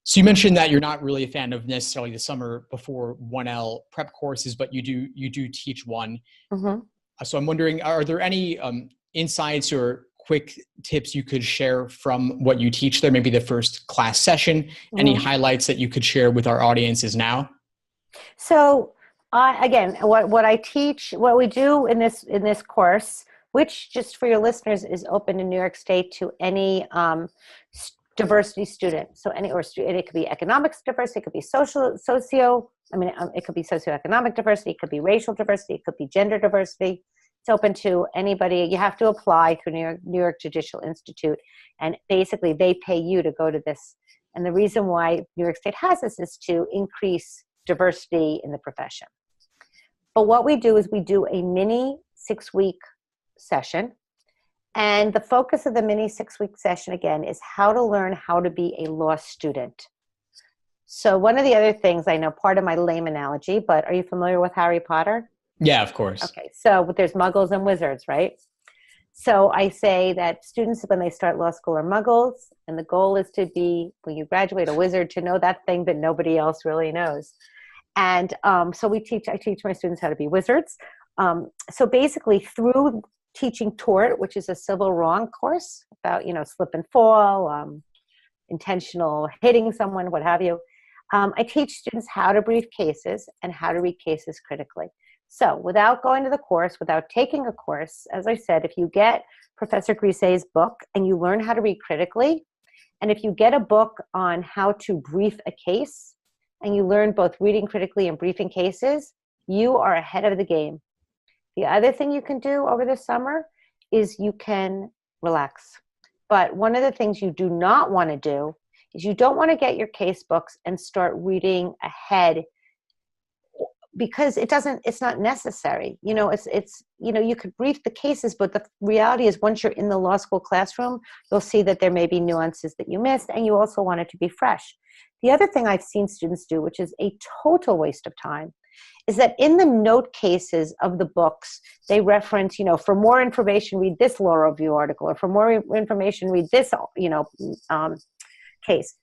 So you mentioned that you're not really a fan of necessarily the summer before 1L prep courses, but you do teach one. Mm-hmm. So I'm wondering, are there any insights or quick tips you could share from what you teach there? Maybe the first class session, any Mm-hmm. highlights that you could share with our audiences now? So again, what I teach, what we do in this course, which just for your listeners is open in New York State to any diversity student. So it could be economics diversity, it could be it could be socioeconomic diversity, it could be racial diversity, it could be gender diversity. It's open to anybody. You have to apply through New York Judicial Institute, and basically they pay you to go to this. And the reason why New York State has this is to increase diversity in the profession. But what we do is we do a mini 6-week session. And the focus of the mini 6-week session, again, is how to learn how to be a law student. So one of the other things, I know part of my lame analogy, but are you familiar with Harry Potter? Yeah, of course. Okay, so there's muggles and wizards, right? So I say that students, when they start law school, are muggles, and the goal is to be, when you graduate, a wizard, to know that thing that nobody else really knows. And so I teach my students how to be wizards. So basically through teaching tort, which is a civil wrong course about, slip and fall, intentional hitting someone, what have you. I teach students how to brief cases and how to read cases critically. So without going to the course, without taking a course, as I said, if you get Professor Griset's book and you learn how to read critically, and if you get a book on how to brief a case, and you learn both reading critically and briefing cases, you are ahead of the game. The other thing you can do over the summer is you can relax. But one of the things you do not want to do is you don't want to get your case books and start reading ahead, because it's not necessary. You could brief the cases, but the reality is once you're in the law school classroom, you'll see that there may be nuances that you missed, and you also want it to be fresh. The other thing I've seen students do, which is a total waste of time, is that in the note cases of the books, they reference, for more information, read this law review article, or for more information, read this, case.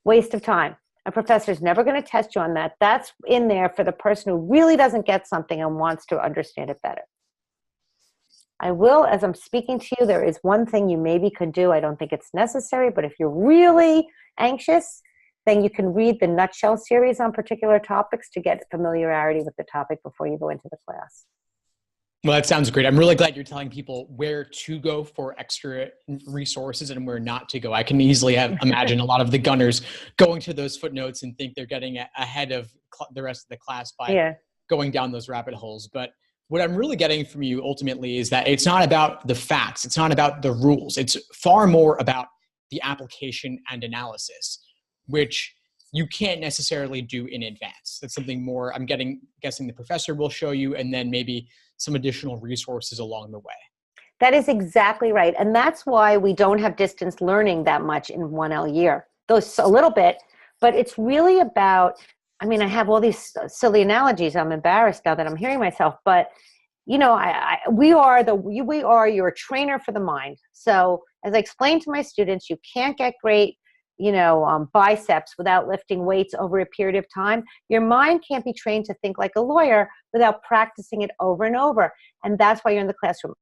Waste of time. A professor is never going to test you on that. That's in there for the person who really doesn't get something and wants to understand it better. I will, as I'm speaking to you, there is one thing you maybe could do. I don't think it's necessary, but if you're really anxious, then you can read the Nutshell series on particular topics to get familiarity with the topic before you go into the class. Well, that sounds great. I'm really glad you're telling people where to go for extra resources and where not to go. I can easily imagine a lot of the gunners going to those footnotes and think they're getting ahead of the rest of the class by going down those rabbit holes. But what I'm really getting from you ultimately is that it's not about the facts. It's not about the rules. It's far more about the application and analysis, which you can't necessarily do in advance. That's something more I'm guessing the professor will show you, and then maybe some additional resources along the way. That is exactly right. And that's why we don't have distance learning that much in 1L year. Those a little bit, but it's really about, I have all these silly analogies. I'm embarrassed now that I'm hearing myself, but we are your trainer for the mind. So as I explained to my students, you can't get great biceps without lifting weights over a period of time. Your mind can't be trained to think like a lawyer without practicing it over and over. And that's why you're in the classroom.